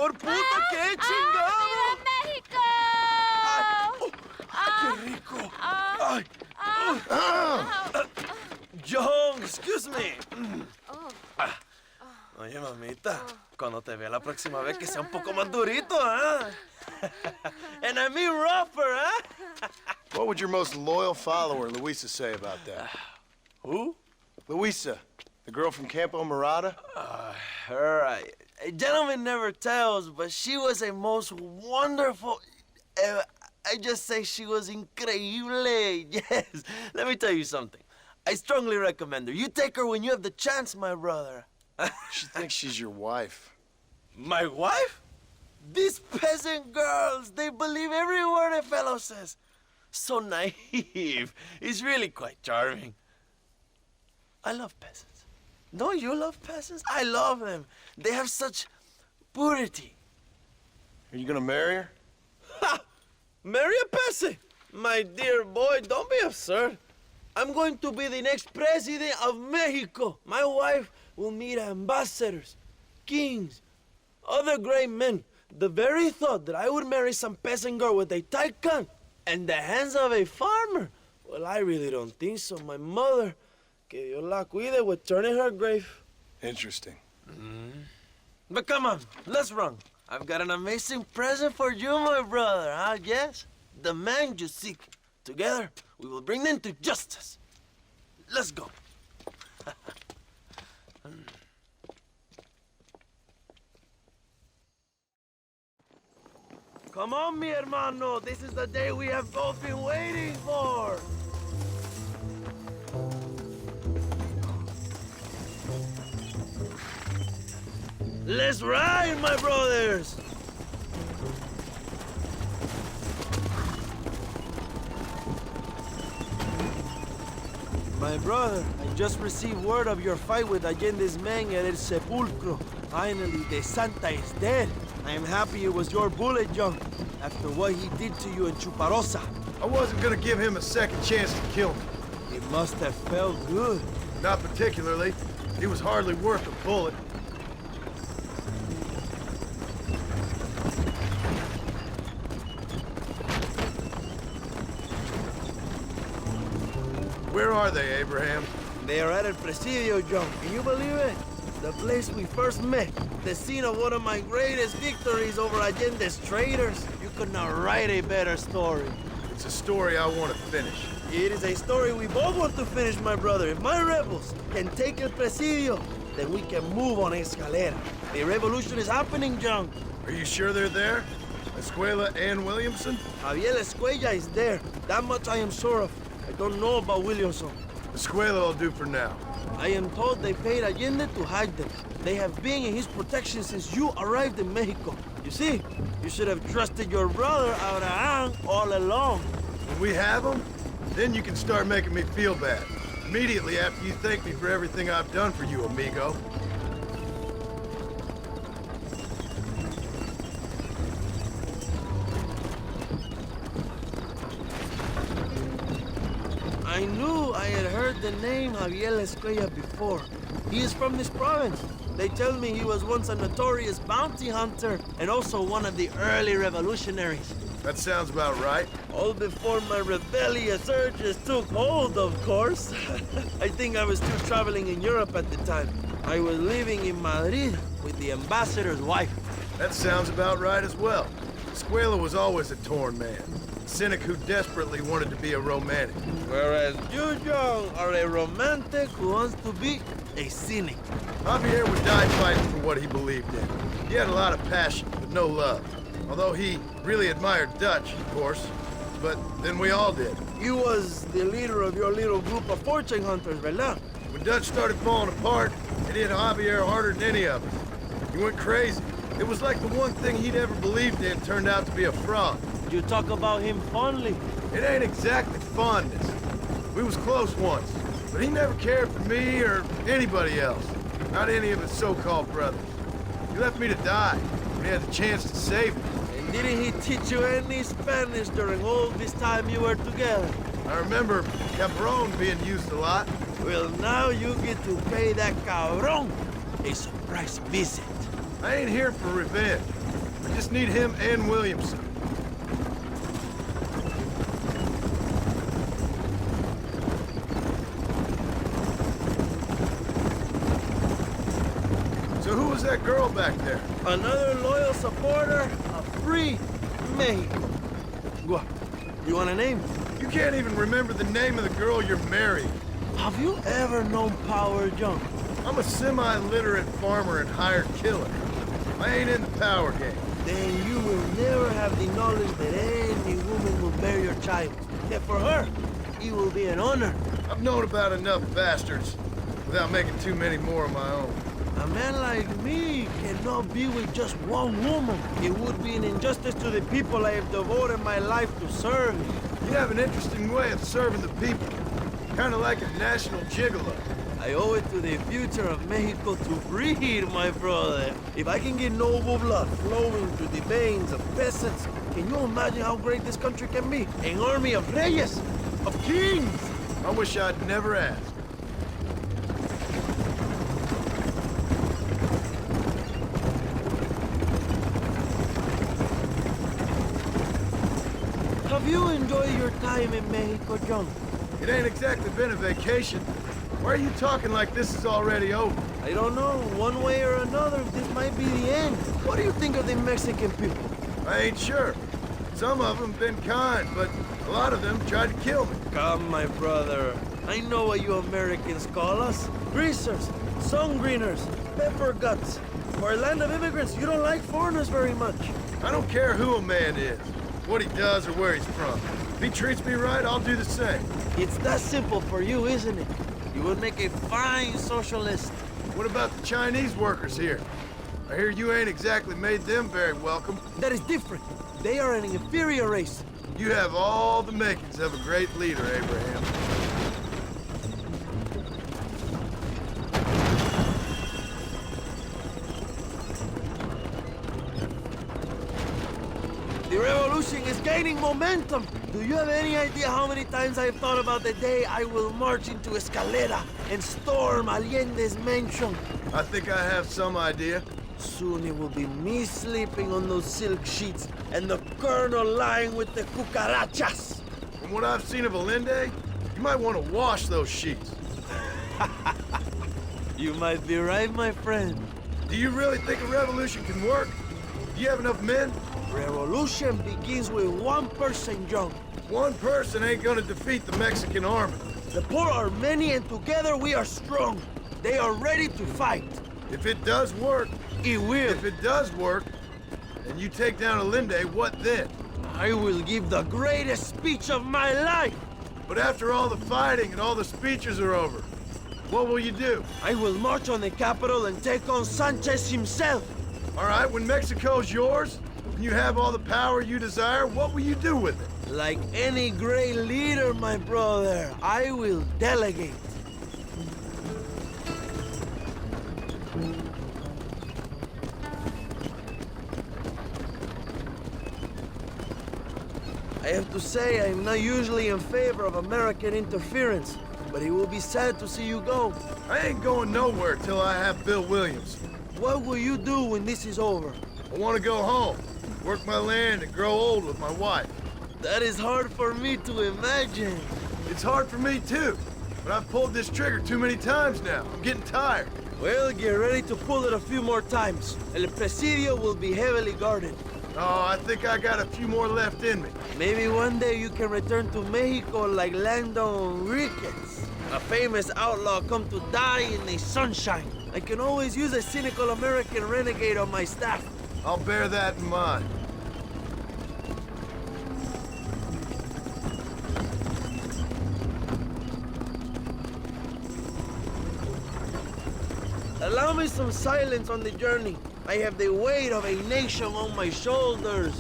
por puta, qué chingado. ¡Viva México! ¡Ay, qué rico! ¡Ay! John, excuse me. Oye, mamita, cuando te vea la próxima vez que sea un poco más durito, ¿eh? And I mean rougher, ¿eh? What would your most loyal follower, Luisa, say about that? Who? Luisa, the girl from Campo Murata? Her, a gentleman never tells, but she was a most wonderful... I just say she was increíble. Yes. Let me tell you something. I strongly recommend her. You take her when you have the chance, my brother. She thinks she's your wife. My wife? These peasant girls, they believe every word a fellow says. So naive. It's really quite charming. I love peasants. Don't you love peasants? I love them. They have such purity. Are you gonna marry her? Ha! Marry a peasant? My dear boy, don't be absurd. I'm going to be the next president of Mexico. My wife will meet ambassadors, kings, other great men. The very thought that I would marry some peasant girl with a tight gun and the hands of a farmer, well, I really don't think so. My mother, que Dios la cuide, would turn in her grave. Interesting. But come on, let's run. I've got an amazing present for you, my brother, huh? Yes? The man you seek. Together, we will bring them to justice. Let's go. Come on, mi hermano. This is the day we have both been waiting for. Let's ride, my brothers. My brother, I just received word of your fight with Allende's men at El Sepulcro. Finally, the Santa is dead. I am happy it was your bullet, John, after what he did to you in Chuparosa. I wasn't gonna give him a second chance to kill me. It must have felt good. Not particularly. He was hardly worth a bullet. Where are they, Abraham? They are at El Presidio, John. Can you believe it? The place we first met. The scene of one of my greatest victories over Allende's traitors. You could not write a better story. It's a story I want to finish. It is a story we both want to finish, my brother. If my rebels can take El Presidio, then we can move on Escalera. A revolution is happening, John. Are you sure they're there? Escuela and Williamson? Javier Escuella is there. That much I am sure of. I don't know about Williamson. Escuela will do for now. I am told they paid Allende to hide them. They have been in his protection since you arrived in Mexico. You see, you should have trusted your brother, Abraham, all along. When we have them, then you can start making me feel bad. Immediately after you thank me for everything I've done for you, amigo. I knew I had heard the name Javier Escuella before. He is from this province. They tell me he was once a notorious bounty hunter and also one of the early revolutionaries. That sounds about right. All before my rebellious urges took hold, of course. I think I was still traveling in Europe at the time. I was living in Madrid with the ambassador's wife. That sounds about right as well. Escuela was always a torn man. A cynic who desperately wanted to be a romantic. Whereas you, John, are a romantic who wants to be a cynic. Javier would die fighting for what he believed in. He had a lot of passion, but no love. Although he really admired Dutch, of course. But then we all did. You was the leader of your little group of fortune hunters, ¿verdad? When Dutch started falling apart, it hit Javier harder than any of us. He went crazy. It was like the one thing he'd ever believed in turned out to be a fraud. You talk about him fondly. It ain't exactly fondness. We was close once, but he never cared for me or anybody else. Not any of his so-called brothers. He left me to die when he had the chance to save me. And didn't he teach you any Spanish during all this time you were together? I remember Cabron being used a lot. Well, now you get to pay that cabron a surprise visit. I ain't here for revenge. I just need him and Williamson. So who was that girl back there? Another loyal supporter of free Mexico. What? You want a name? You can't even remember the name of the girl you're marrying. Have you ever known power, John? I'm a semi-literate farmer and hired killer. I ain't in the power game. Then you will never have the knowledge that any woman will bear your child. That for her, it will be an honor. I've known about enough bastards without making too many more of my own. A man like me cannot be with just one woman. It would be an injustice to the people I have devoted my life to serve. You have an interesting way of serving the people. Kind of like a national gigolo. I owe it to the future of Mexico to breed, my brother. If I can get noble blood flowing through the veins of peasants, can you imagine how great this country can be? An army of reyes, of kings. I wish I'd never asked. Have you enjoyed your time in Mexico, John? It ain't exactly been a vacation. Why are you talking like this is already over? I don't know. One way or another, this might be the end. What do you think of the Mexican people? I ain't sure. Some of them been kind, but a lot of them tried to kill me. Come, my brother. I know what you Americans call us. Greasers, sun greeners, pepper guts. For a land of immigrants, you don't like foreigners very much. I don't care who a man is, what he does or where he's from. If he treats me right, I'll do the same. It's that simple for you, isn't it? You would make a fine socialist. What about the Chinese workers here? I hear you ain't exactly made them very welcome. That is different. They are an inferior race. You have all the makings of a great leader, Abraham. The revolution is gaining momentum. Do you have any idea how many times I've thought about the day I will march into Escalera and storm Allende's mansion? I think I have some idea. Soon it will be me sleeping on those silk sheets and the colonel lying with the cucarachas. From what I've seen of Allende, you might want to wash those sheets. You might be right, my friend. Do you really think a revolution can work? Do you have enough men? Revolution begins with one person, John. One person ain't gonna defeat the Mexican army. The poor are many and together we are strong. They are ready to fight. If it does work, It will. if it does work, and you take down Allende, what then? I will give the greatest speech of my life. But after all the fighting and all the speeches are over, what will you do? I will march on the capital and take on Sanchez himself. All right, when Mexico's yours, and you have all the power you desire, what will you do with it? Like any great leader, my brother, I will delegate. I have to say, I'm not usually in favor of American interference, but it will be sad to see you go. I ain't going nowhere till I have Bill Williams. What will you do when this is over? I want to go home, work my land, and grow old with my wife. That is hard for me to imagine. It's hard for me too, but I've pulled this trigger too many times now. I'm getting tired. Well, get ready to pull it a few more times. El Presidio will be heavily guarded. Oh, I think I got a few more left in me. Maybe one day you can return to Mexico like Lando Enriquez, a famous outlaw come to die in the sunshine. I can always use a cynical American renegade on my staff. I'll bear that in mind. Allow me some silence on the journey. I have the weight of a nation on my shoulders.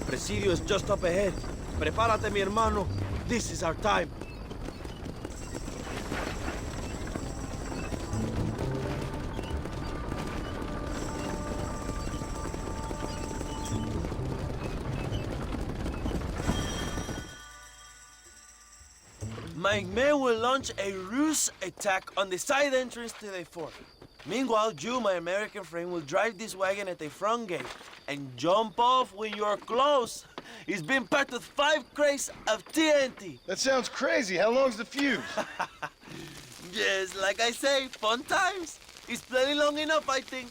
Presidio is just up ahead. Prepárate, mi hermano. This is our time. My men will launch a ruse attack on the side entrance to the fort. Meanwhile, you, my American friend, will drive this wagon at the front gate and jump off when you're close. It's been packed with 5 crates of TNT. That sounds crazy. How long's the fuse? Yes, like I say, fun times. It's plenty long enough, I think.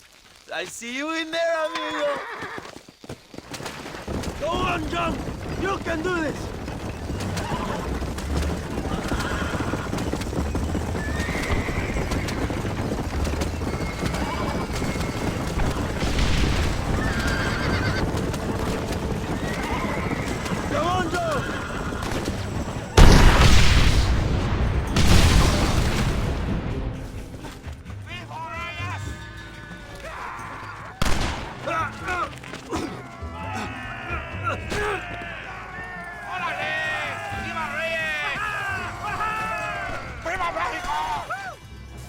I see you in there, amigo. Go on, John. You can do this.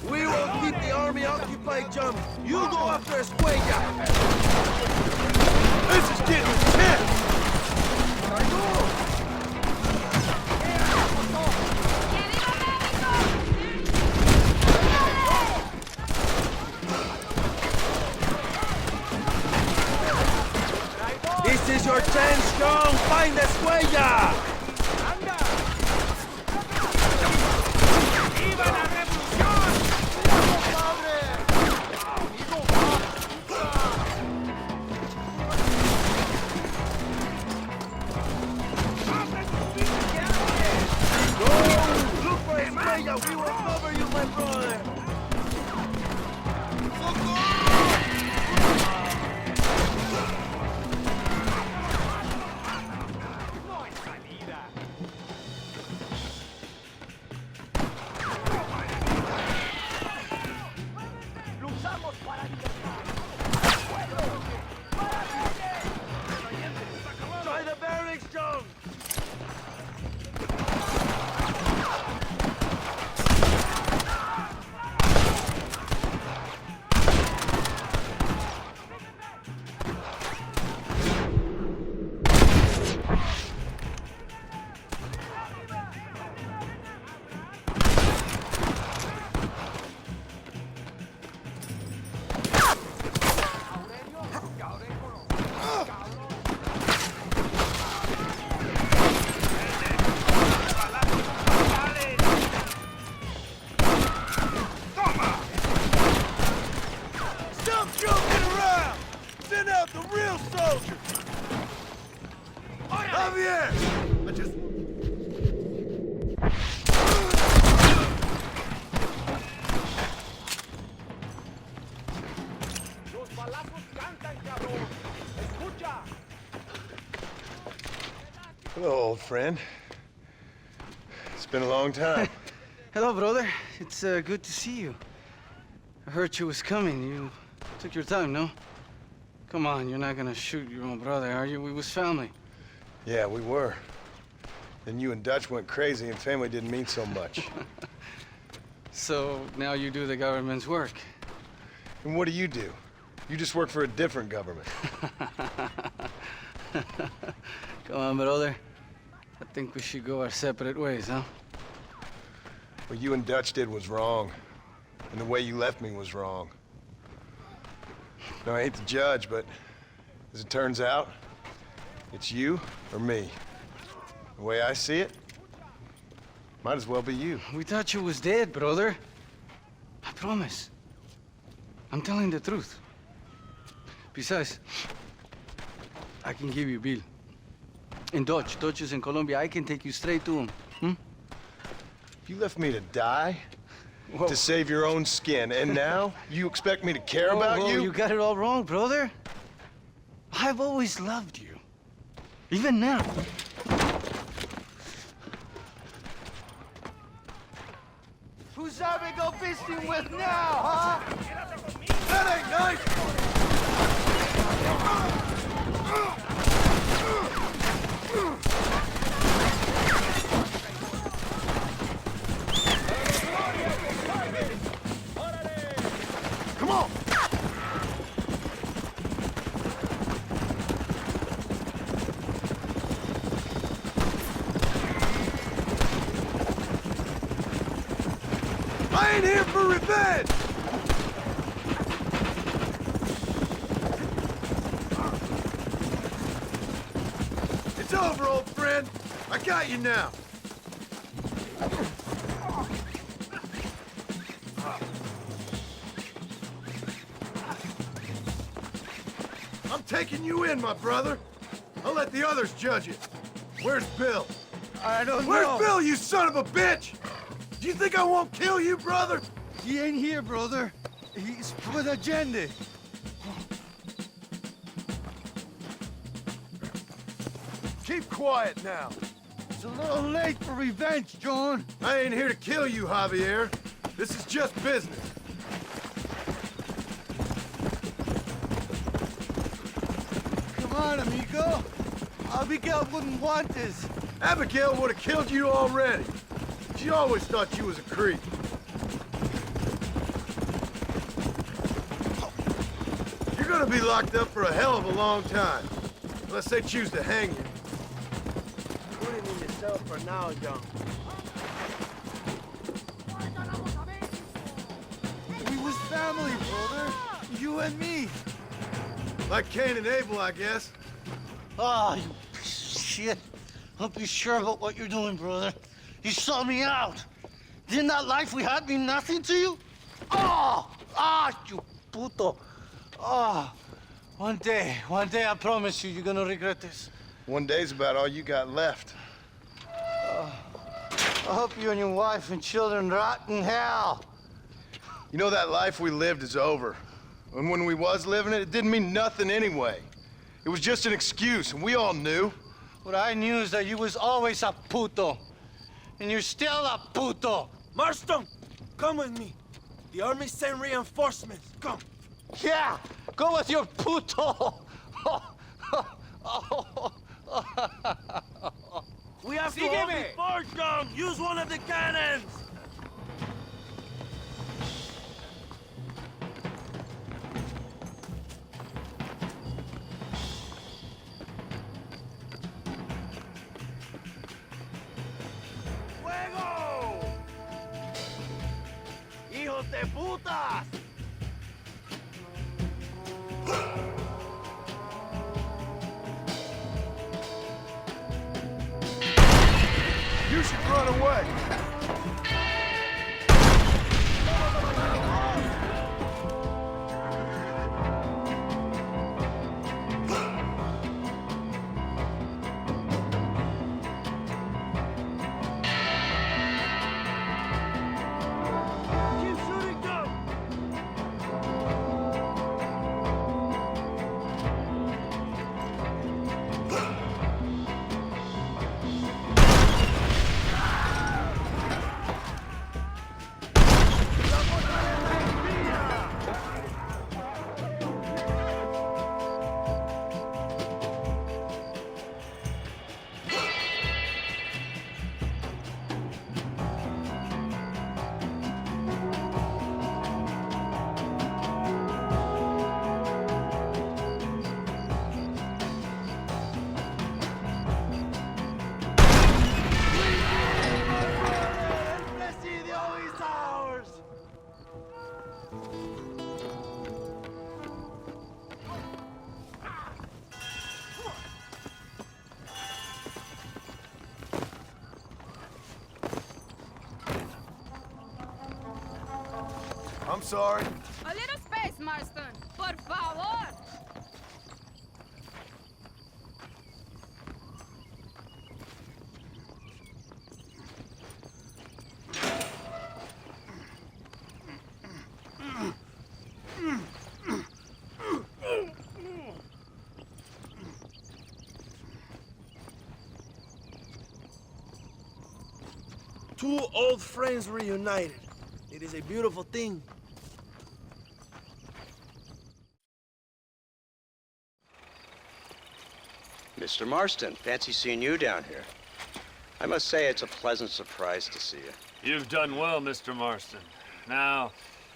We will keep the army occupied, John. You go after Escuella. This is getting intense! This is your chance, John. Find Escuella. We will cover you, my brother! Try the barracks, John! Javier! I just... Hello, old friend. It's been a long time. Hello, brother. It's good to see you. I heard you was coming. You took your time, no? Come on, you're not gonna shoot your own brother, are you? We was family. Yeah, we were. Then you and Dutch went crazy and family didn't mean so much. So now you do the government's work. And what do? You just work for a different government. Come on, brother. I think we should go our separate ways, huh? What you and Dutch did was wrong. And the way you left me was wrong. Now, I hate to judge, but as it turns out, it's you or me. The way I see it, might as well be you. We thought you was dead, brother. I promise. I'm telling the truth. Besides, I can give you Bill. In Dutch. Dutch is in Colombia. I can take you straight to him. Hmm? You left me to die? Whoa. To save your own skin, and now you expect me to care about you? You got it all wrong, brother. I've always loved you. Even now. Who's that we go feasting with now, huh? That ain't nice! ain't here for revenge! It's over, old friend. I got you now. I'm taking you in, my brother. I'll let the others judge it. Where's Bill? I don't know. Where's Bill, you son of a bitch? Do you think I won't kill you, brother? He ain't here, brother. He's with Agenda. Keep quiet now. It's a little late for revenge, John. I ain't here to kill you, Javier. This is just business. Come on, amigo. Abigail wouldn't want this. Abigail would have killed you already. She always thought you was a creep. You're gonna be locked up for a hell of a long time. Unless they choose to hang you. Put it in yourself for now, John. We was family, brother. You and me. Like Cain and Abel, I guess. Ah, you piece of shit. Don't be sure about what you're doing, brother. You sold me out. Didn't that life we had mean nothing to you? Oh! Ah, you puto. Oh, one day, I promise you, you're gonna regret this. One day's about all you got left. I hope you and your wife and children rot in hell. You know, that life we lived is over. And when we was living it, it didn't mean nothing anyway. It was just an excuse, and we all knew. What I knew is that you was always a puto. And you're still a puto. Marston, come with me. The army sent reinforcements. Come. Yeah, go with your puto. We have to hold the fort, John. Use one of the cannons. ¡Fuego! ¡Hijos de putas! You should run away. Keep shooting, John. Presidio is ours. I'm sorry. A little space, Marston. Por favor. Two old friends reunited. It is a beautiful thing. Mr. Marston, fancy seeing you down here. I must say it's a pleasant surprise to see you. You've done well, Mr. Marston. Now,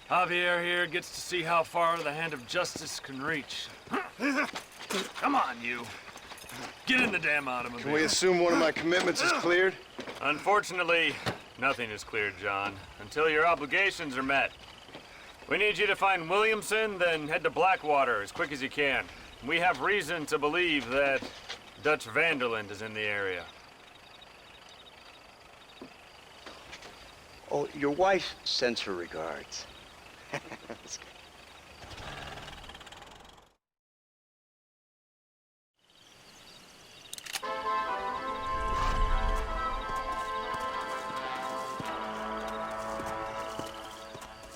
Javier here gets to see how far the hand of justice can reach. Come on, you. Get in the damn automobile. Can we assume one of my commitments is cleared? Unfortunately, Nothing is clear, John, until your obligations are met. We need you to find Williamson, then head to Blackwater as quick as you can. We have reason to believe that Dutch Vanderland is in the area. Oh, your wife sends her regards.